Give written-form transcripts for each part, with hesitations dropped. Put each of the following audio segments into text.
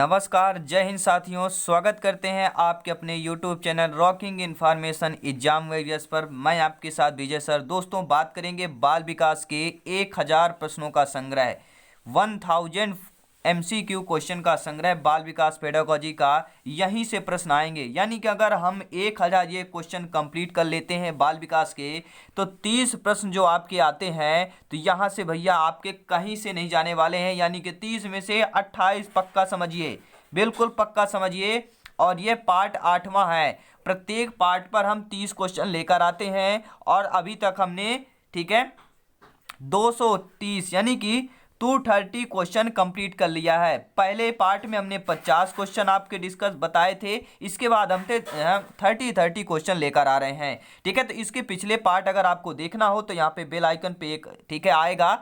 नमस्कार, जय हिंद साथियों। स्वागत करते हैं आपके अपने YouTube channel rocking information exam warriors पर। मैं आपके साथ विजय सर। दोस्तों, बात करेंगे बाल विकास के 1000 प्रश्नों का संग्रह, 1000 MCQ क्वेश्चन का संग्रह बाल विकास पेडागोजी का। यहीं से प्रश्न आएंगे, यानी कि अगर हम 1000 ये क्वेश्चन कंप्लीट कर लेते हैं बाल विकास के, तो 30 प्रश्न जो आपके आते हैं, तो यहाँ से भैया आपके कहीं से नहीं जाने वाले हैं। यानी कि 30 में से 28 पक्का समझिए, बिल्कुल पक्का समझिए। और ये पार्ट 8वां है। प्रत्येक पार्ट पर हम 30 क्वेश्चन लेकर आते हैं और अभी तक हमने, ठीक है, 230 यानी कि 230 क्वेश्चन कंप्लीट कर लिया है। पहले पार्ट में हमने 50 क्वेश्चन आपके डिस्कस बताए थे। इसके बाद हम 30 क्वेश्चन लेकर आ रहे हैं, ठीक है। तो इसके पिछले पार्ट अगर आपको देखना हो तो यहाँ पे बेल आइकन पे एक, ठीक है, आएगा,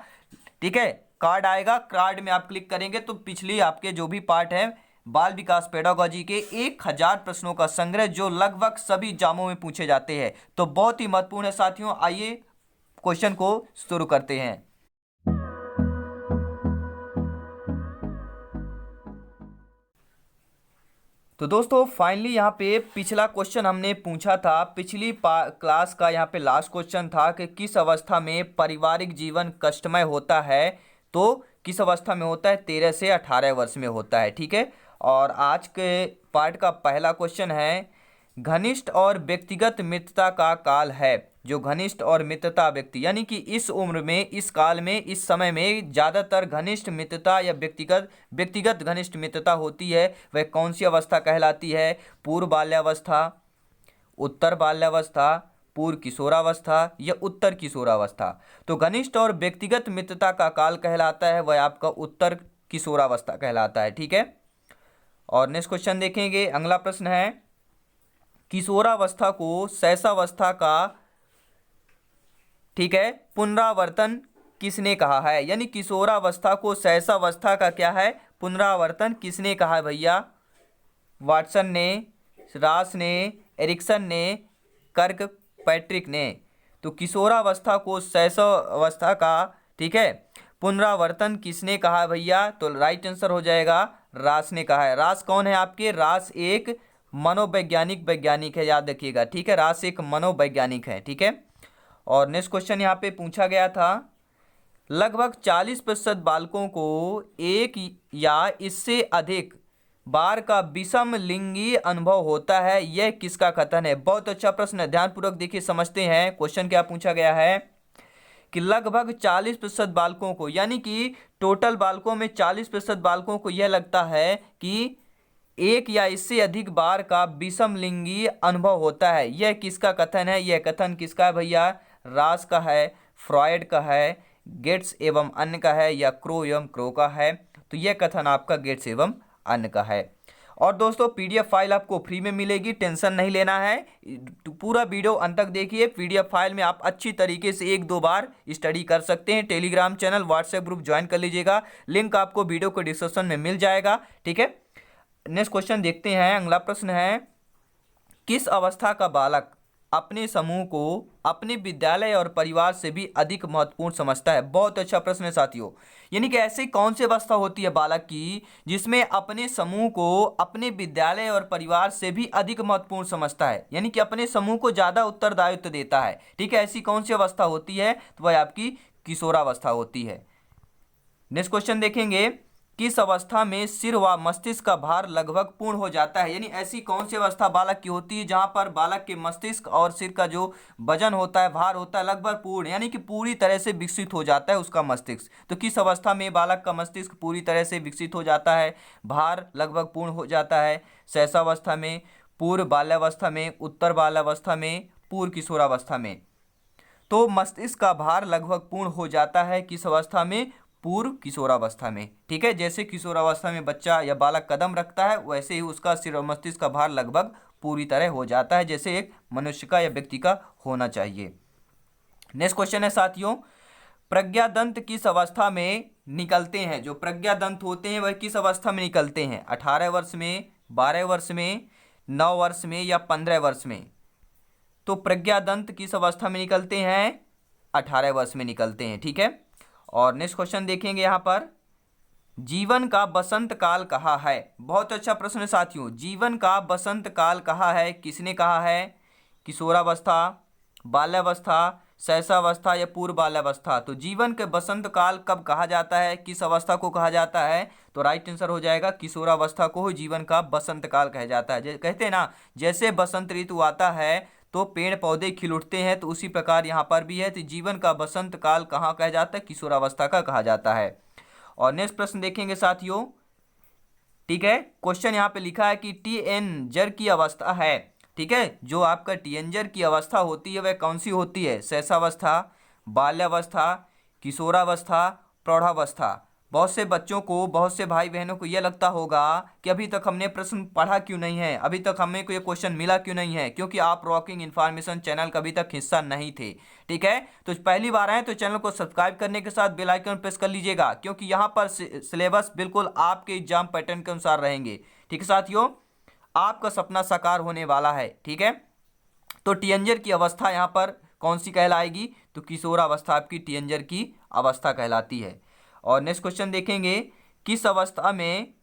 ठीक है, कार्ड आएगा। कार्ड में आप क्लिक करेंगे तो पिछली आपके जो भी पार्ट है बाल विकास पेडागोजी के 1000 प्रश्नों का संग्रह, जो लगभग सभी एग्जामों में पूछे जाते हैं, तो बहुत ही महत्वपूर्ण है साथियों। आइए क्वेश्चन को शुरू करते हैं। तो दोस्तों, फाइनली यहाँ पे पिछला क्वेश्चन हमने पूछा था, पिछली क्लास का यहाँ पे लास्ट क्वेश्चन था कि किस अवस्था में पारिवारिक जीवन कष्टमय होता है। तो किस अवस्था में होता है? 13 से 18 वर्ष में होता है, ठीक है। और आज के पार्ट का पहला क्वेश्चन है, घनिष्ठ और व्यक्तिगत मित्रता का काल है। जो घनिष्ठ और मित्रता व्यक्ति, यानी कि इस उम्र में, इस काल में, इस समय में ज़्यादातर घनिष्ठ मित्रता या व्यक्तिगत घनिष्ठ मित्रता होती है, वह कौन सी अवस्था कहलाती है? पूर्व बाल्यावस्था, उत्तर बाल्यावस्था, पूर्व किशोरावस्था या उत्तर किशोरावस्था। तो घनिष्ठ और व्यक्तिगत मित्रता का काल कहलाता है वह आपका उत्तर किशोरावस्था कहलाता है, ठीक है। और नेक्स्ट क्वेश्चन देखेंगे। अगला प्रश्न है, किशोरावस्था को शैशवावस्था का, ठीक है, पुनरावर्तन किसने कहा है? यानी किशोरावस्था को शैशवावस्था का क्या है? पुनरावर्तन किसने कहा है भैया? वाटसन ने, रास ने, एरिक्सन ने, कर्क पैट्रिक ने। तो किशोरावस्था को शैशवावस्था का, ठीक है, पुनरावर्तन किसने कहा है भैया? तो राइट आंसर हो जाएगा रास ने कहा है। रास कौन है आपके? रास एक वैज्ञानिक है, याद रखिएगा, ठीक है। रास एक मनोवैज्ञानिक है, ठीक है। और नेक्स्ट क्वेश्चन यहाँ पे पूछा गया था, लगभग 40% बालकों को एक या इससे अधिक बार का विषम लिंगी अनुभव होता है, यह किसका कथन है? बहुत अच्छा प्रश्न है, ध्यानपूर्वक देखिए, समझते हैं क्वेश्चन क्या पूछा गया है। कि लगभग 40% बालकों को, यानी कि टोटल बालकों में 40% बालकों को यह लगता है कि एक या इससे अधिक बार का विषम लिंगी अनुभव होता है। यह किसका कथन है? यह कथन किसका है भैया? रास का है, फ्रॉयड का है, गेट्स एवं अन्य का है, या क्रो एवं क्रो का है? तो यह कथन आपका गेट्स एवं अन्य का है। और दोस्तों, PDF फाइल आपको फ्री में मिलेगी, टेंशन नहीं लेना है। पूरा वीडियो अंत तक देखिए। PDF फाइल में आप अच्छी तरीके से 1-2 बार स्टडी कर सकते हैं। Telegram channel, WhatsApp group join कर लीजिएगा, लिंक आपको वीडियो को डिस्क्रिप्शन में मिल जाएगा, ठीक है। नेक्स्ट क्वेश्चन देखते हैं। अगला प्रश्न है, किस अवस्था का बालक अपने समूह को अपने विद्यालय और परिवार से भी अधिक महत्वपूर्ण समझता है? बहुत अच्छा प्रश्न है साथियों। यानी कि ऐसी कौन सी अवस्था होती है बालक की जिसमें अपने समूह को अपने विद्यालय और परिवार से भी अधिक महत्वपूर्ण समझता है, यानी कि अपने समूह को ज्यादा उत्तरदायित्व देता है, ठीक है। ऐसी कौन सी अवस्था होती है? तो वह आपकी किशोरावस्था होती है। नेक्स्ट क्वेश्चन देखेंगे, किस अवस्था में सिर व मस्तिष्क का भार लगभग पूर्ण हो जाता है? यानी ऐसी कौन सी अवस्था बालक की होती है जहां पर बालक के मस्तिष्क और सिर का जो वजन होता है, भार होता है, लगभग पूर्ण, यानी कि पूरी तरह से विकसित हो जाता है उसका मस्तिष्क। तो किस अवस्था में बालक का मस्तिष्क पूरी तरह से विकसित हो जाता है, भार लगभग पूर्ण हो जाता है? शैशवावस्था में, पूर्व बाल्यावस्था में, उत्तर बाल्यावस्था में, पूर्व किशोरावस्था में। तो मस्तिष्क का भार लगभग पूर्ण हो जाता है किस अवस्था में? पूर्व किशोरावस्था में, ठीक है। जैसे किशोरावस्था में बच्चा या बालक कदम रखता है, वैसे ही उसका सिर और मस्तिष्क का भार लगभग पूरी तरह हो जाता है, जैसे एक मनुष्य का या व्यक्ति का होना चाहिए। नेक्स्ट क्वेश्चन है साथियों, प्रज्ञादंत किस अवस्था में निकलते हैं? जो प्रज्ञादंत होते हैं वह किस अवस्था में निकलते हैं? 18 वर्ष में, 12 वर्ष में, 9 वर्ष में या 15 वर्ष में? तो प्रज्ञादंत किस अवस्था में निकलते हैं? 18 वर्ष में निकलते हैं, ठीक है। और नेक्स्ट क्वेश्चन देखेंगे यहाँ पर, जीवन का बसंत काल कहाँ है? बहुत अच्छा प्रश्न है साथियों। जीवन का बसंत काल कहाँ है? किसने कहा है? किशोरावस्था, बाल्यावस्था, शैशवावस्था या पूर्व बाल्यावस्था? तो जीवन के बसंत काल कब कहा जाता है, किस अवस्था को कहा जाता है? तो राइट आंसर हो जाएगा किशोरावस्था को ही जीवन का बसंत काल कहा जाता है। कहते हैं ना, जैसे बसंत ऋतु आता है तो पेड़ पौधे खिल उठते हैं, तो उसी प्रकार यहाँ पर भी है। तो जीवन का बसंत काल कहाँ कहा जाता है? किशोरावस्था का कहा जाता है। और नेक्स्ट प्रश्न देखेंगे साथियों। ठीक है, क्वेश्चन यहाँ पे लिखा है कि टीनेजर की अवस्था है। ठीक है, जो आपका टीनेजर की अवस्था होती है वह कौन सी होती है? शैशवावस्था, बाल्यावस्था, किशोरावस्था, प्रौढ़ावस्था? बहुत से बच्चों को, बहुत से भाई बहनों को यह लगता होगा कि अभी तक हमने प्रश्न पढ़ा क्यों नहीं है, अभी तक हमें कोई क्वेश्चन मिला क्यों नहीं है, क्योंकि आप रॉकिंग इन्फॉर्मेशन चैनल का अभी तक हिस्सा नहीं थे। ठीक है, तो पहली बार आए तो चैनल को सब्सक्राइब करने के साथ बेल आइकन प्रेस कर लीजिएगा, क्योंकि यहाँ पर सिलेबस बिल्कुल आपके एग्जाम पैटर्न के अनुसार रहेंगे। ठीक है साथियों, आपका सपना साकार होने वाला है। ठीक है, तो टीनेजर की अवस्था यहाँ पर कौन सी कहलाएगी? तो किशोरावस्था आपकी टीनेजर की अवस्था कहलाती है। और नेक्स्ट क्वेश्चन देखेंगे, किस अवस्था में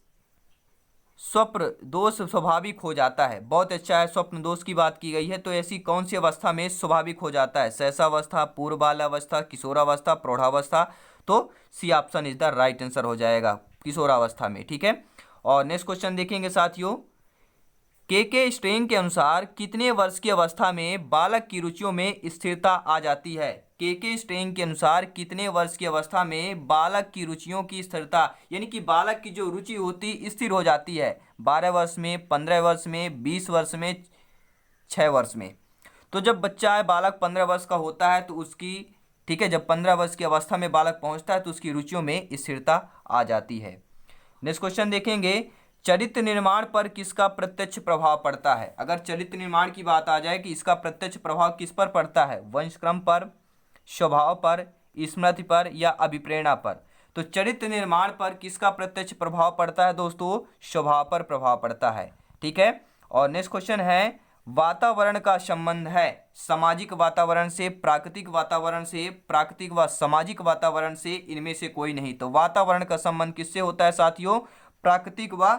स्वप्न दोष स्वाभाविक हो जाता है? बहुत अच्छा है, स्वप्न दोष की बात की गई है, तो ऐसी कौन सी अवस्था में स्वाभाविक हो जाता है? शैशवावस्था, पूर्व बाल्यावस्था, किशोरावस्था, प्रौढ़ावस्था? तो C option is the right answer हो जाएगा, किशोरावस्था में। ठीक है, और नेक्स्ट क्वेश्चन देखेंगे साथियों, के स्ट्रेन के अनुसार कितने वर्ष की अवस्था में बालक की रुचियों में स्थिरता आ जाती है? के स्ट्रेन के अनुसार कितने वर्ष की अवस्था में बालक की रुचियों की स्थिरता, यानी कि बालक की जो रुचि होती स्थिर हो जाती है? 12 वर्ष में, 15 वर्ष में, 20 वर्ष में, 6 वर्ष में? तो जब बच्चा है, बालक 15 वर्ष का होता है तो उसकी, ठीक है, जब 15 वर्ष की अवस्था में बालक पहुंचता है तो उसकी रुचियों में स्थिरता आ जाती है। नेक्स्ट क्वेश्चन देखेंगे, चरित्र निर्माण पर किसका प्रत्यक्ष प्रभाव पड़ता है? अगर चरित्र निर्माण की बात आ जाए कि इसका प्रत्यक्ष प्रभाव किस पर पड़ता है? वंशक्रम पर, स्वभाव पर, स्मृति पर या अभिप्रेरणा पर? तो चरित्र निर्माण पर किसका प्रत्यक्ष प्रभाव पड़ता है दोस्तों? स्वभाव पर प्रभाव पड़ता है। ठीक है, और नेक्स्ट क्वेश्चन है, वातावरण का संबंध है सामाजिक वातावरण से, प्राकृतिक वातावरण से, प्राकृतिक व सामाजिक वातावरण से, इनमें से कोई नहीं? तो वातावरण का संबंध किससे होता है साथियों? प्राकृतिक व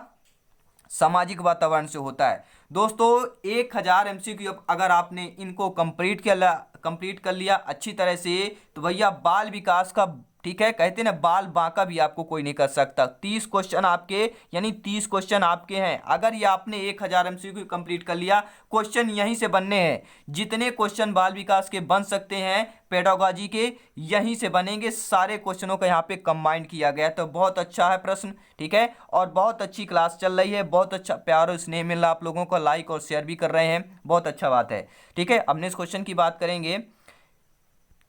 सामाजिक वातावरण से होता है। दोस्तों 1000 MCQ अगर आपने इनको कंप्लीट कर लिया अच्छी तरह से, तो भैया बाल विकास का, ठीक है, कहते हैं ना, बाल बांका भी आपको कोई नहीं कर सकता। 30 क्वेश्चन आपके, यानी 30 क्वेश्चन आपके हैं। अगर ये आपने 1000 MCQ कंप्लीट कर लिया, क्वेश्चन यहीं से बनने हैं। जितने क्वेश्चन बाल विकास के बन सकते हैं पेडागोजी के, यहीं से बनेंगे। सारे क्वेश्चनों का यहाँ पे कंबाइन किया गया, तो बहुत अच्छा है प्रश्न। ठीक है, और बहुत अच्छी क्लास चल रही है, बहुत अच्छा प्यार और स्नेह मिल रहा आप लोगों को, लाइक और शेयर भी कर रहे हैं, बहुत अच्छा बात है। ठीक है, अब नेक्स्ट क्वेश्चन की बात करेंगे।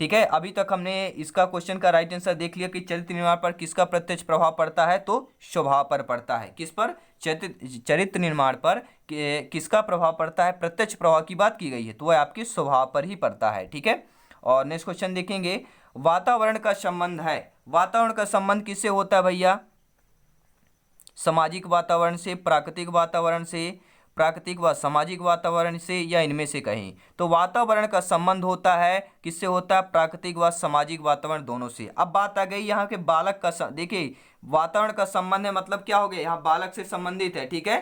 ठीक है, अभी तक हमने इसका क्वेश्चन का राइट आंसर देख लिया कि चरित्र निर्माण पर किसका प्रत्यक्ष प्रभाव पड़ता है? तो स्वभाव पर पड़ता है। किस पर? चरित्र निर्माण पर किसका प्रभाव पड़ता है? प्रत्यक्ष प्रभाव की बात की गई है, तो वह आपके स्वभाव पर ही पड़ता है। ठीक है, और नेक्स्ट क्वेश्चन देखेंगे, वातावरण का संबंध है, वातावरण का संबंध किससे होता है भैया? सामाजिक वातावरण से, प्राकृतिक वातावरण से, प्राकृतिक व सामाजिक वातावरण से, या इनमें से कहीं? तो वातावरण का संबंध होता है, किससे होता है? प्राकृतिक व सामाजिक वातावरण दोनों से। अब बात आ गई यहाँ के बालक का, देखिए वातावरण का संबंध है मतलब क्या हो गया? यहाँ बालक से संबंधित है। ठीक है,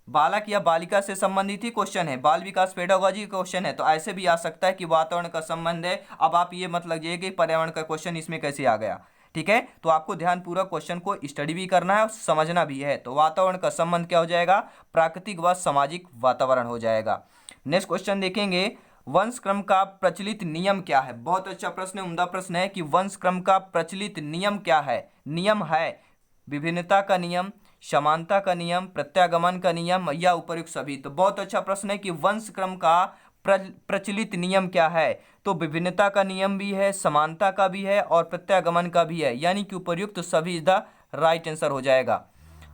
बालक या बालिका से संबंधित ही क्वेश्चन है, बाल विकास पेडागोजी क्वेश्चन है, तो ऐसे भी आ सकता है कि वातावरण का संबंध है। अब आप ये मत लगिए कि पर्यावरण का क्वेश्चन इसमें कैसे आ गया। ठीक है, तो आपको ध्यानपूर्वक क्वेश्चन को स्टडी भी करना है और समझना भी है। तो वातावरण का संबंध क्या हो जाएगा? प्राकृतिक व सामाजिक वातावरण हो जाएगा। नेक्स्ट क्वेश्चन देखेंगे, वंश क्रम का प्रचलित नियम क्या है? बहुत अच्छा प्रश्न है, उम्दा प्रश्न है कि वंश क्रम का प्रचलित नियम क्या है? नियम है विभिन्नता का नियम, समानता का नियम, प्रत्यागमन का नियम या उपर्युक्त सभी? तो बहुत अच्छा प्रश्न है कि वंश क्रम का प्रचलित नियम क्या है? तो विभिन्नता का नियम भी है, समानता का भी है और प्रत्यागमन का भी है, यानी कि उपर्युक्त सभी इज द राइट आंसर हो जाएगा।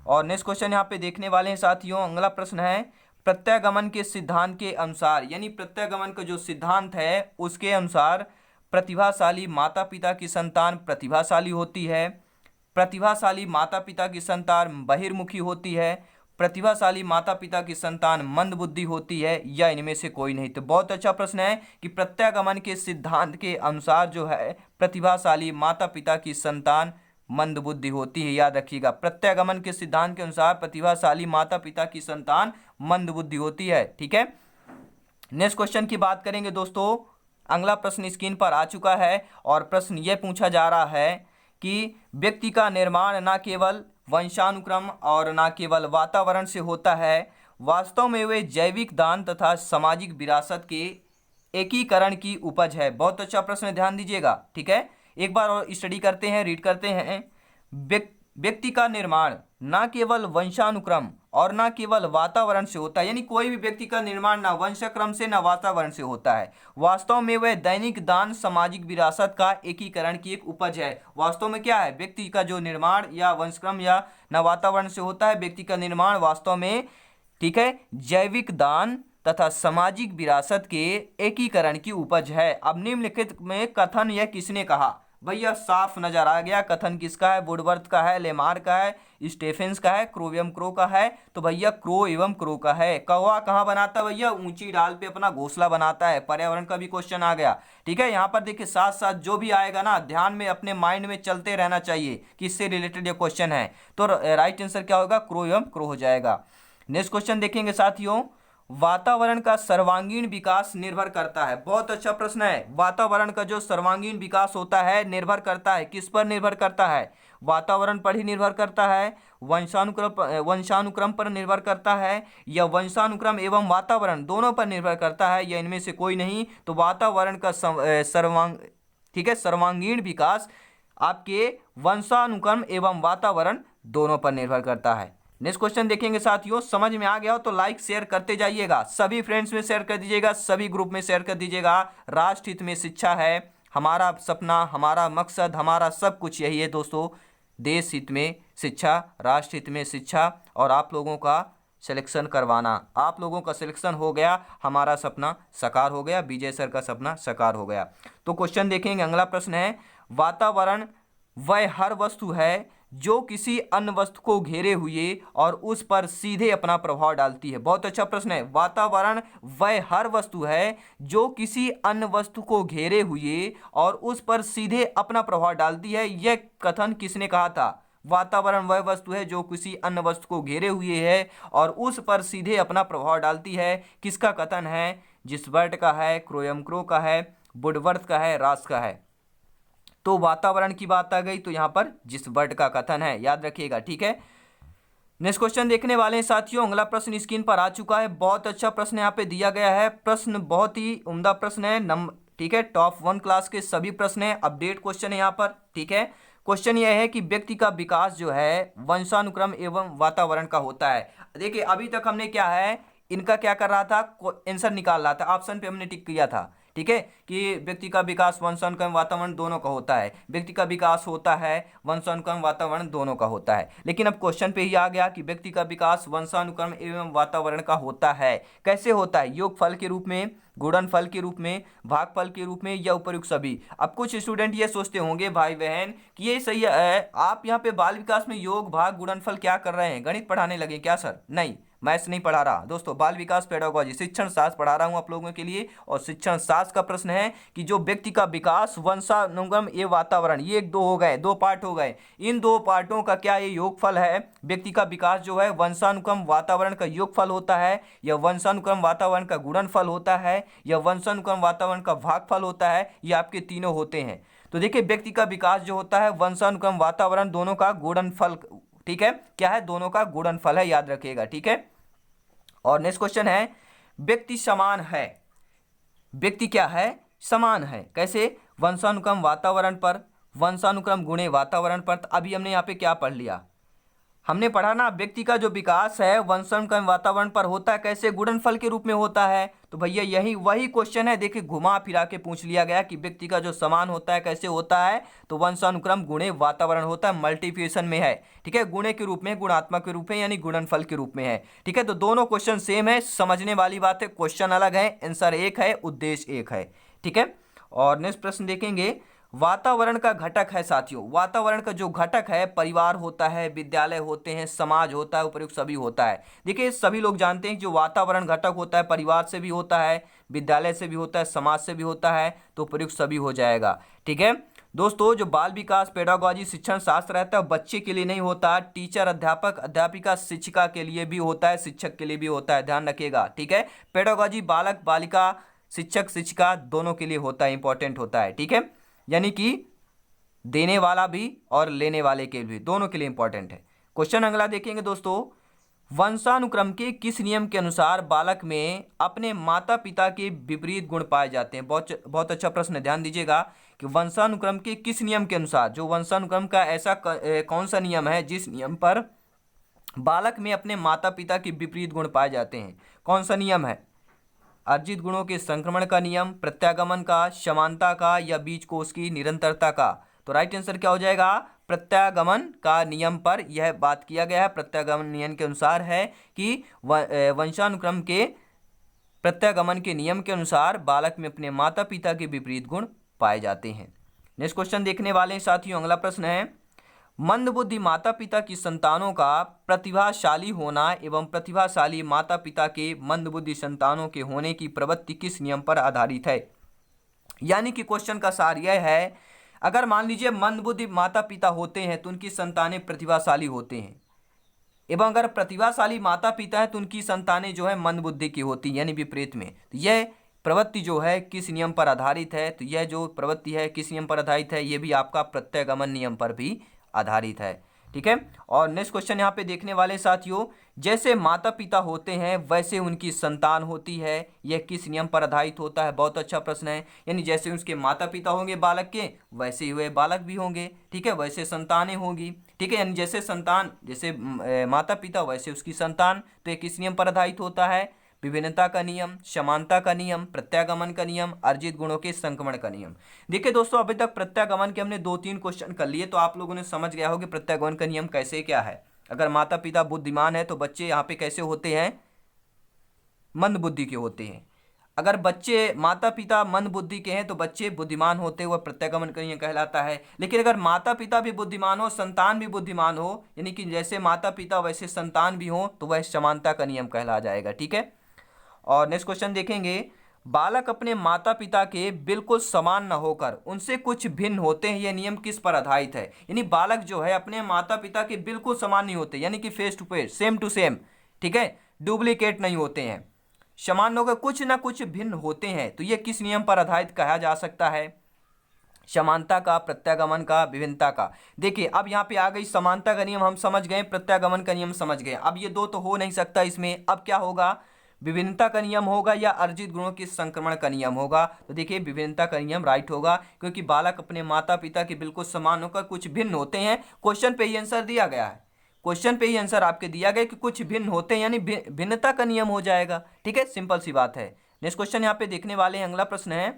और नेक्स्ट क्वेश्चन यहाँ पे देखने वाले हैं साथियों, अगला प्रश्न है, प्रत्यागमन के सिद्धांत के अनुसार, यानी प्रत्यागमन का जो सिद्धांत है उसके अनुसार प्रतिभाशाली माता पिता की संतान प्रतिभाशाली होती है, प्रतिभाशाली माता पिता की संतान बहिर्मुखी होती है, प्रतिभाशाली माता पिता की संतान मंदबुद्धि होती है, या इनमें से कोई नहीं? तो बहुत अच्छा प्रश्न है कि प्रत्यागमन के सिद्धांत के अनुसार जो है प्रतिभाशाली माता पिता की संतान मंदबुद्धि होती है। याद रखिएगा, प्रत्यागमन के सिद्धांत के अनुसार प्रतिभाशाली माता पिता की संतान मंदबुद्धि होती है। ठीक है, नेक्स्ट क्वेश्चन की बात करेंगे दोस्तों। अगला प्रश्न स्क्रीन पर आ चुका है और प्रश्न यह पूछा जा रहा है कि व्यक्ति का निर्माण न केवल वंशानुक्रम और न केवल वातावरण से होता है, वास्तव में वे जैविक दान तथा सामाजिक विरासत के एकीकरण की उपज है। बहुत अच्छा प्रश्न है, ध्यान दीजिएगा। ठीक है, एक बार और स्टडी करते हैं, रीड करते हैं। व्यक्ति का निर्माण न केवल वंशानुक्रम और न केवल वातावरण से होता है, यानी कोई भी व्यक्ति का निर्माण ना वंशक्रम से ना वातावरण से होता है, वास्तव में वह दैनिक दान सामाजिक विरासत का एकीकरण की एक उपज है। वास्तव में क्या है, व्यक्ति का जो निर्माण या वंशक्रम या ना वातावरण से होता है, व्यक्ति का निर्माण वास्तव में, ठीक है, जैविक दान तथा सामाजिक विरासत के एकीकरण की उपज है। अब निम्नलिखित में कथन यह किसने कहा? भैया साफ नजर आ गया, कथन किसका है? वुडवर्थ का है, लेमार का है, स्टेफेंस का है, क्रो एवं क्रो का है। तो भैया क्रो एवं क्रो का है। कौवा कहाँ बनाता है भैया? ऊंची डाल पे अपना घोंसला बनाता है। पर्यावरण का भी क्वेश्चन आ गया। ठीक है, यहाँ पर देखिए साथ साथ जो भी आएगा ना, ध्यान में अपने माइंड में चलते रहना चाहिए कि इससे रिलेटेड ये क्वेश्चन है। तो राइट आंसर क्या होगा? क्रो एवं क्रो हो जाएगा। नेक्स्ट क्वेश्चन देखेंगे साथियों। वातावरण का सर्वांगीण विकास निर्भर करता है। बहुत अच्छा प्रश्न है। वातावरण का जो सर्वांगीण विकास होता है निर्भर करता है, किस पर निर्भर करता है? वातावरण पर ही निर्भर करता है, वंशानुक्रम पर निर्भर करता है, या वंशानुक्रम एवं वातावरण दोनों पर निर्भर करता है, या इनमें से कोई नहीं। तो वातावरण का सर्वांगीण विकास आपके वंशानुक्रम एवं वातावरण दोनों पर निर्भर करता है। नेक्स्ट क्वेश्चन देखेंगे साथियों। समझ में आ गया हो तो लाइक शेयर करते जाइएगा, सभी फ्रेंड्स में शेयर कर दीजिएगा, सभी ग्रुप में शेयर कर दीजिएगा। राष्ट्र हित में शिक्षा है हमारा सपना, हमारा मकसद, हमारा सब कुछ यही है दोस्तों। देश हित में शिक्षा, राष्ट्र हित में शिक्षा, और आप लोगों का सिलेक्शन करवाना। आप लोगों का सिलेक्शन हो गया, हमारा सपना साकार हो गया, विजय सर का सपना साकार हो गया। तो क्वेश्चन देखेंगे, अगला प्रश्न है, वातावरण वह हर वस्तु है जो किसी अन्य वस्तु को घेरे हुए और उस पर सीधे अपना प्रभाव डालती है। बहुत अच्छा प्रश्न है। वातावरण वह हर वस्तु है जो किसी अन्य वस्तु को घेरे हुए और उस पर सीधे अपना प्रभाव डालती है। यह कथन किसने कहा था? वातावरण वह वस्तु है जो किसी अन्य वस्तु को घेरे हुए है और उस पर सीधे अपना प्रभाव डालती है। किसका कथन है? जिसबर्ट का है, क्रोएमक्रो का है, वुडवर्थ का है, रास का है। तो वातावरण की बात आ गई तो यहां पर जिसबर्ट का कथन है, याद रखिएगा। ठीक है, नेक्स्ट क्वेश्चन देखने वाले हैं साथियों। अगला प्रश्न स्क्रीन पर आ चुका है। बहुत अच्छा प्रश्न यहाँ पे दिया गया है। प्रश्न बहुत ही उम्दा प्रश्न है। ठीक है, टॉप 1 क्लास के सभी प्रश्न है, अपडेट क्वेश्चन है यहाँ पर। ठीक है, क्वेश्चन यह है कि व्यक्ति का विकास जो है वंशानुक्रम एवं वातावरण का होता है। देखिए अभी तक हमने क्या है, इनका क्या कर रहा था, आंसर निकाल रहा था। ऑप्शन पे हमने टिक किया था। ठीक है, कि व्यक्ति का विकास वंशानुक्रम वातावरण दोनों का होता है, व्यक्ति का विकास होता है वंशानुक्रम वातावरण दोनों का होता है। लेकिन अब क्वेश्चन पे ही आ गया कि व्यक्ति का विकास वंशानुक्रम एवं वातावरण का होता है। कैसे होता है? योगफल के रूप में, गुणनफल के रूप में, भागफल के रूप में, या उपर्युक्त सभी। अब कुछ स्टूडेंट ये सोचते होंगे भाई बहन कि ये सही है, आप यहाँ पे बाल विकास में योग, भाग, गुणनफल क्या कर रहे हैं? गणित पढ़ाने लगे क्या सर? नहीं, मैथ्स नहीं पढ़ा रहा दोस्तों, बाल विकास पेडागोजी शिक्षण शास्त्र पढ़ा रहा हूं आप लोगों के लिए। और शिक्षण शास्त्र का प्रश्न है कि जो व्यक्ति का विकास वंशानुक्रम एवं वातावरण, ये दो हो गए, दो पार्ट हो गए। इन दो पार्टों का क्या ये योगफल है? व्यक्ति का विकास जो है वंशानुक्रम वातावरण का योगफल होता है, या वंशानुक्रम वातावरण का गुणनफल होता है, या वंशानुक्रम वातावरण का भागफल होता है, ये आपके तीनों होते हैं। तो देखिए व्यक्ति का विकास जो होता है वंशानुक्रम वातावरण दोनों का गुणनफल, ठीक है, क्या है? दोनों का गुणनफल है, याद रखिएगा। ठीक है, और नेक्स्ट क्वेश्चन है, व्यक्ति समान है। व्यक्ति क्या है? समान है। कैसे? वंशानुक्रम वातावरण पर, वंशानुक्रम गुणे वातावरण पर। अभी हमने यहाँ पे क्या पढ़ लिया? हमने पढ़ा ना, व्यक्ति का जो विकास है वंशानुक्रम वातावरण पर होता है। कैसे? गुणनफल के रूप में होता है। तो भैया यही वही क्वेश्चन है। देखिए घुमा फिरा के पूछ लिया गया कि व्यक्ति का जो समान होता है कैसे होता है? तो वंशानुक्रम गुणे वातावरण होता है, मल्टीप्लिकेशन में है। ठीक है, गुणे के रूप में, गुणात्मक के रूप में, यानी गुणनफल के रूप में है। ठीक है, तो दोनों क्वेश्चन सेम है, समझने वाली बात है। क्वेश्चन अलग है, आंसर एक है, उद्देश्य एक है। ठीक है, और नेक्स्ट प्रश्न देखेंगे। वातावरण का घटक है साथियों। वातावरण का जो घटक है, परिवार होता है, विद्यालय होते हैं, समाज होता है, उपयुक्त सभी होता है। देखिए सभी लोग जानते हैं कि जो वातावरण घटक होता है परिवार से भी होता है, विद्यालय से भी होता है, समाज से भी होता है, तो उपयुक्त सभी हो जाएगा। ठीक है, दोस्तों जो बाल विकास पेडागोजी शिक्षण शास्त्र रहता है बच्चे के लिए नहीं होता, टीचर अध्यापक अध्यापिका शिक्षिका के लिए भी होता है, शिक्षक के लिए भी होता है, ध्यान रखिएगा, ठीक है। पेडागोजी बालक बालिका शिक्षक शिक्षिका दोनों के लिए होता है, इंपॉर्टेंट होता है, ठीक है। यानी कि देने वाला भी और लेने वाले के भी, दोनों के लिए इंपॉर्टेंट है। क्वेश्चन अगला देखेंगे दोस्तों, वंशानुक्रम के किस नियम के अनुसार बालक में अपने माता पिता के विपरीत गुण पाए जाते हैं? बहुत बहुत अच्छा प्रश्न है, ध्यान दीजिएगा कि वंशानुक्रम के किस नियम के अनुसार, जो वंशानुक्रम का ऐसा कौन सा नियम है जिस नियम पर बालक में अपने माता पिता के विपरीत गुण पाए जाते हैं? कौन सा नियम है? अर्जित गुणों के संक्रमण का नियम, प्रत्यागमन का, समानता का, या बीज कोष की निरंतरता का? तो राइट आंसर क्या हो जाएगा? प्रत्यागमन का नियम पर यह बात किया गया है। प्रत्यागमन नियम के अनुसार है कि वंशानुक्रम के प्रत्यागमन के नियम के अनुसार बालक में अपने माता पिता के विपरीत गुण पाए जाते हैं। नेक्स्ट क्वेश्चन देखने वाले हैं साथियों, अगला प्रश्न है, मंदबुद्धि माता पिता की संतानों का प्रतिभाशाली होना एवं प्रतिभाशाली माता पिता के मंदबुद्धि संतानों के होने की प्रवृत्ति किस नियम पर आधारित है? यानी कि क्वेश्चन का सार यह है, अगर मान लीजिए मंदबुद्धि माता पिता होते हैं तो उनकी संतानें प्रतिभाशाली होते हैं, एवं अगर प्रतिभाशाली माता पिता है तो उनकी संतानें जो है मंदबुद्धि की होती है, यानी विपरीत में। तो यह प्रवृत्ति जो है किस नियम पर आधारित है? तो यह जो प्रवृत्ति है किस नियम पर आधारित है? ये भी आपका प्रत्यागमन नियम पर भी आधारित है, ठीक है। और नेक्स्ट क्वेश्चन यहाँ पे देखने वाले साथियों, जैसे माता पिता होते हैं वैसे उनकी संतान होती है, यह किस नियम पर आधारित होता है? बहुत अच्छा प्रश्न है। यानी जैसे उसके माता पिता होंगे बालक के, वैसे ही वह बालक भी होंगे, ठीक है, वैसे संतानें होंगी, ठीक है। यानी जैसे संतान, जैसे माता पिता वैसे उसकी संतान, तो यह किस नियम पर आधारित होता है? विभिन्नता का नियम, समानता का नियम, प्रत्यागमन का नियम, अर्जित गुणों के संक्रमण का नियम। देखिए दोस्तों, अभी तक प्रत्यागमन के हमने 2-3 क्वेश्चन कर लिए, तो आप लोगों ने समझ गया होगा प्रत्यागमन का नियम कैसे क्या है। अगर माता पिता बुद्धिमान है तो बच्चे यहाँ पे कैसे होते हैं? मंद बुद्धि के होते हैं। अगर बच्चे माता पिता मंद बुद्धि के हैं तो बच्चे बुद्धिमान होते हुए प्रत्यागमन का नियम कहलाता है। लेकिन अगर माता पिता भी बुद्धिमान हो, संतान भी बुद्धिमान हो, यानी कि जैसे माता पिता वैसे संतान भी हो, तो वह समानता का नियम कहला जाएगा, ठीक है। और नेक्स्ट क्वेश्चन देखेंगे, बालक अपने माता पिता के बिल्कुल समान न होकर उनसे कुछ भिन्न होते हैं, यह नियम किस पर आधारित है? यानी बालक जो है अपने माता पिता के बिल्कुल समान नहीं होते, यानी कि face to face, same to same, ठीक है, डुप्लीकेट नहीं होते हैं, समान होकर कुछ ना कुछ भिन्न होते हैं, तो यह किस नियम पर आधारित कहा जा सकता है? समानता का, प्रत्यागमन का, विभिन्नता का। देखिए अब यहाँ पे आ गई समानता का नियम हम समझ गए, प्रत्यागमन का नियम समझ गए। अब ये दो तो हो नहीं सकता इसमें, अब क्या होगा? विभिन्नता का नियम होगा या अर्जित गुणों के संक्रमण का नियम होगा? तो देखिए विभिन्नता का नियम राइट होगा, क्योंकि बालक अपने माता पिता के बिल्कुल समान होकर कुछ भिन्न होते हैं। क्वेश्चन पे ही आंसर दिया गया है, क्वेश्चन पे ही आंसर आपके दिया गया कि कुछ भिन्न होते हैं, यानी भिन्नता का नियम हो जाएगा, ठीक है, सिंपल सी बात है। नेक्स्ट क्वेश्चन यहाँ पे देखने वाले हैं, अगला प्रश्न है,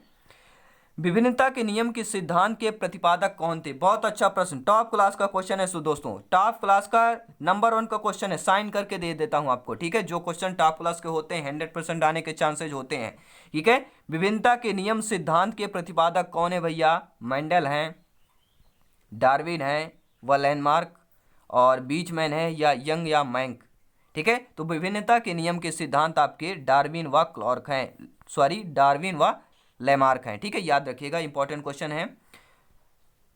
विभिन्नता के नियम के सिद्धांत के प्रतिपादक कौन थे? बहुत अच्छा प्रश्न, टॉप क्लास का क्वेश्चन है। सो दोस्तों टॉप क्लास का नंबर 1 का क्वेश्चन है, साइन करके दे देता हूं आपको, ठीक है। जो क्वेश्चन टॉप क्लास के होते हैं 100% आने के चांसेज होते हैं, ठीक है। विभिन्नता के नियम सिद्धांत के प्रतिपादक कौन है भैया? मेंडल हैं, डार्विन है, व लैंडमार्क और बीचमैन है, या यंग या मैंक, ठीक है। तो विभिन्नता के नियम के सिद्धांत आपके डार्विन व क्लार्क हैं, सॉरी डार्विन व लैमार्क हैं, ठीक है, याद रखिएगा, इंपॉर्टेंट क्वेश्चन है।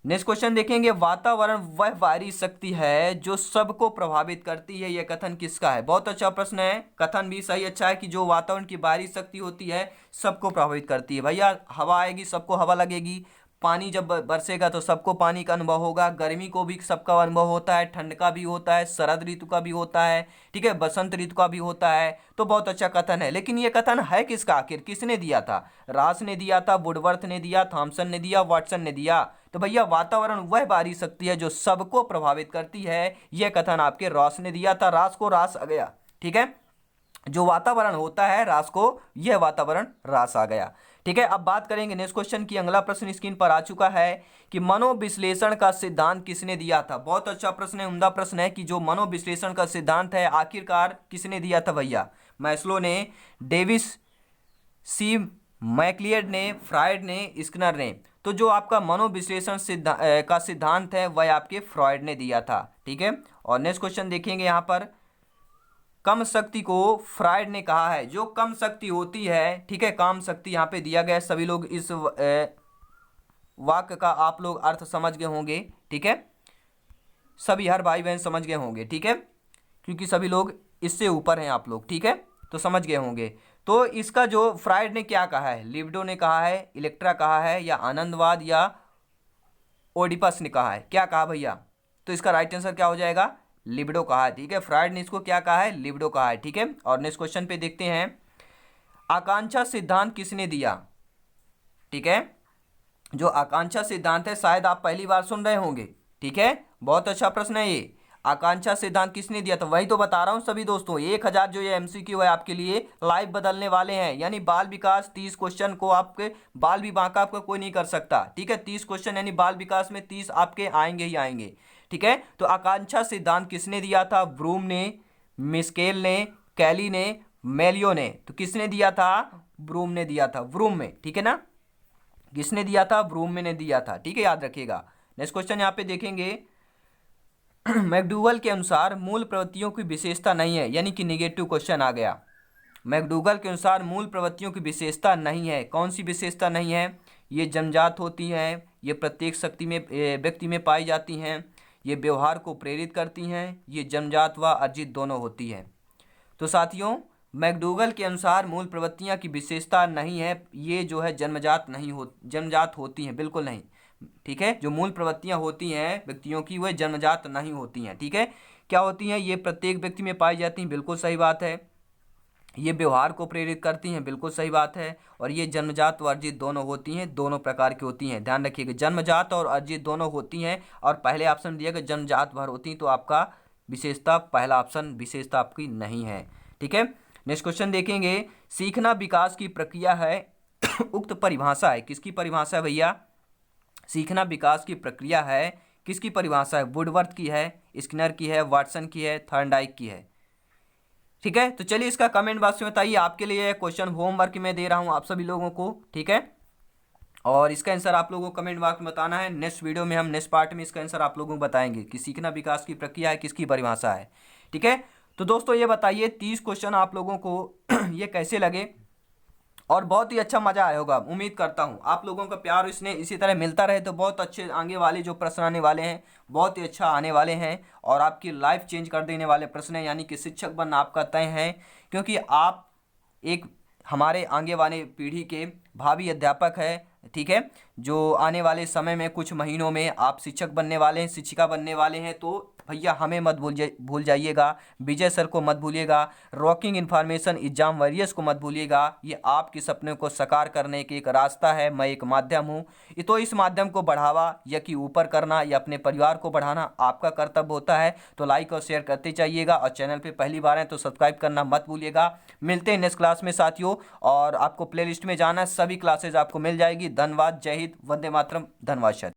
नेक्स्ट क्वेश्चन देखेंगे, वातावरण वह बाहरी शक्ति है जो सबको प्रभावित करती है, यह कथन किसका है? बहुत अच्छा प्रश्न है, कथन भी सही अच्छा है कि जो वातावरण की बाहरी शक्ति होती है सबको प्रभावित करती है। भैया हवा आएगी सबको हवा लगेगी, पानी जब बरसेगा तो सबको पानी का अनुभव होगा, गर्मी को भी सबका अनुभव होता है, ठंड का भी होता है, शरद ऋतु का भी होता है, ठीक है, बसंत ऋतु का भी होता है। तो बहुत अच्छा कथन है, लेकिन ये कथन है किसका आखिर? किसने दिया था? रास ने दिया था, वुडवर्थ ने दिया, थॉमसन ने दिया, वाटसन ने दिया। तो भैया वातावरण वह बाहरी शक्ति है जो सबको प्रभावित करती है, यह कथन आपके रॉस ने दिया था। रास को रास आ गया, ठीक है, जो वातावरण होता है रास को, यह वातावरण रास आ गया, ठीक है। अब बात करेंगे नेक्स्ट क्वेश्चन की, अगला प्रश्न स्क्रीन पर आ चुका है कि मनोविश्लेषण का सिद्धांत किसने दिया था? बहुत अच्छा प्रश्न है, उम्दा प्रश्न है कि जो मनोविश्लेषण का सिद्धांत है आखिरकार किसने दिया था भैया? मैस्लो ने, डेविस, सी मैक्लियड ने, फ्रायड ने, स्किनर ने। तो जो आपका मनोविश्लेषण का सिद्धांत है वह आपके फ्रॉयड ने दिया था, ठीक है। और नेक्स्ट क्वेश्चन देखेंगे यहाँ पर, कम शक्ति को फ्रायड ने कहा है, जो कम शक्ति होती है, ठीक है, काम शक्ति यहाँ पे दिया गया है, सभी लोग इस वाक्य का आप लोग अर्थ समझ गए होंगे, ठीक है, सभी हर भाई बहन समझ गए होंगे, ठीक है, क्योंकि सभी लोग इससे ऊपर हैं आप लोग, ठीक है, तो समझ गए होंगे। तो इसका जो फ्राइड ने क्या कहा है, लिबिडो ने कहा है, इलेक्ट्रा कहा है, या आनंदवाद, या ओडिपस ने कहा है, क्या कहा भैया? तो इसका राइट आंसर क्या हो जाएगा? लिबिडो कहा है, ठीक है, फ्राइड ने इसको क्या कहा है? लिबिडो कहा है, ठीक है। और नेक्स्ट क्वेश्चन पे देखते हैं, आकांक्षा सिद्धांत किसने दिया? ठीक है, जो आकांक्षा सिद्धांत है शायद आप पहली बार सुन रहे होंगे, ठीक है, बहुत अच्छा प्रश्न है ये। आकांक्षा सिद्धांत किसने दिया? तो वही तो बता रहा हूं सभी दोस्तों, 1000 जो ये एमसीक्यू है आपके लिए लाइव बदलने वाले हैं, यानी बाल विकास 30 क्वेश्चन को आपके बाल भी बांका आपका कोई नहीं कर सकता, ठीक है, 30 क्वेश्चन यानी बाल विकास में 30 आपके आएंगे ही आएंगे, ठीक है। तो आकांक्षा सिद्धांत किसने दिया था? ब्रूम ने, मिस्केल ने, कैली ने, मेलियो ने। तो किसने दिया था? ब्रूम ने दिया था, ब्रूम में, ठीक है ना, किसने दिया था? ब्रूम में ने दिया था, ठीक है, याद रखिएगा। नेक्स्ट क्वेश्चन यहाँ पे देखेंगे, मैकडूगल के अनुसार मूल प्रवृत्तियों की विशेषता नहीं है, यानी कि निगेटिव क्वेश्चन आ गया। मैकडूगल के अनुसार मूल प्रवृत्तियों की विशेषता नहीं है, कौन सी विशेषता नहीं है? ये जन्मजात होती हैं, ये प्रत्येक शक्ति में व्यक्ति में पाई जाती हैं, ये व्यवहार को प्रेरित करती हैं, ये जन्मजात व अर्जित दोनों होती हैं। तो साथियों, मैकडूगल के अनुसार मूल प्रवृत्तियां की विशेषता नहीं है, ये जो है जन्मजात होती हैं, बिल्कुल नहीं, ठीक है। जो मूल प्रवृत्तियां होती हैं व्यक्तियों की वह जन्मजात नहीं होती हैं, ठीक है। क्या होती हैं? ये प्रत्येक व्यक्ति में पाई जाती हैं, बिल्कुल सही बात है। ये व्यवहार को प्रेरित करती हैं, बिल्कुल सही बात है। और ये जन्मजात व अर्जित दोनों होती हैं, दोनों प्रकार की होती हैं, ध्यान रखिएगा, जन्मजात और अर्जित दोनों होती हैं। और पहले ऑप्शन दिया गया जन्मजात भर होती हैं, तो आपका विशेषता पहला ऑप्शन विशेषता आपकी नहीं है, ठीक है। नेक्स्ट क्वेश्चन देखेंगे, सीखना विकास की प्रक्रिया है, उक्त परिभाषा है, किसकी परिभाषा है भैया? सीखना विकास की प्रक्रिया है, किसकी परिभाषा है? वुडवर्थ की है, स्किनर की है, वाटसन की है, थॉर्नडाइक की है, ठीक है। तो चलिए इसका कमेंट बॉक्स में बताइए, आपके लिए क्वेश्चन होमवर्क में दे रहा हूं आप सभी लोगों को, ठीक है, और इसका आंसर आप लोगों को कमेंट बॉक्स में बताना है। नेक्स्ट वीडियो में हम नेक्स्ट पार्ट में इसका आंसर आप लोगों को बताएंगे कि सीखना विकास की प्रक्रिया है, किसकी परिभाषा है, ठीक है। तो दोस्तों ये बताइए 30 क्वेश्चन आप लोगों को ये कैसे लगे, और बहुत ही अच्छा मजा आया होगा, उम्मीद करता हूँ आप लोगों का प्यार इसने इसी तरह मिलता रहे तो बहुत अच्छे आगे वाले जो प्रश्न आने वाले हैं बहुत ही अच्छा आने वाले हैं, और आपकी लाइफ चेंज कर देने वाले प्रश्न हैं, यानी कि शिक्षक बनना आपका तय है, क्योंकि आप एक हमारे आगे वाले पीढ़ी के भावी अध्यापक है, ठीक है, जो आने वाले समय में कुछ महीनों में आप शिक्षक बनने वाले हैं, शिक्षिका बनने वाले हैं। तो भैया हमें मत भूल जाइएगा, विजय सर को मत भूलिएगा, रॉकिंग इन्फॉर्मेशन एग्जाम वॉरियर्स को मत भूलिएगा। ये आपके सपने को साकार करने की एक रास्ता है, मैं एक माध्यम हूँ। तो इस माध्यम को बढ़ावा या कि ऊपर करना या अपने परिवार को बढ़ाना आपका कर्तव्य होता है। तो लाइक और शेयर करते जाइएगा, और चैनल पर पहली बार है तो सब्सक्राइब करना मत भूलिएगा। मिलते हैं नेक्स्ट क्लास में साथियों, और आपको प्ले लिस्ट में जाना, सभी क्लासेज आपको मिल जाएगी। धन्यवाद, जय हिंद, वंदे मातरम, धन्यवाद।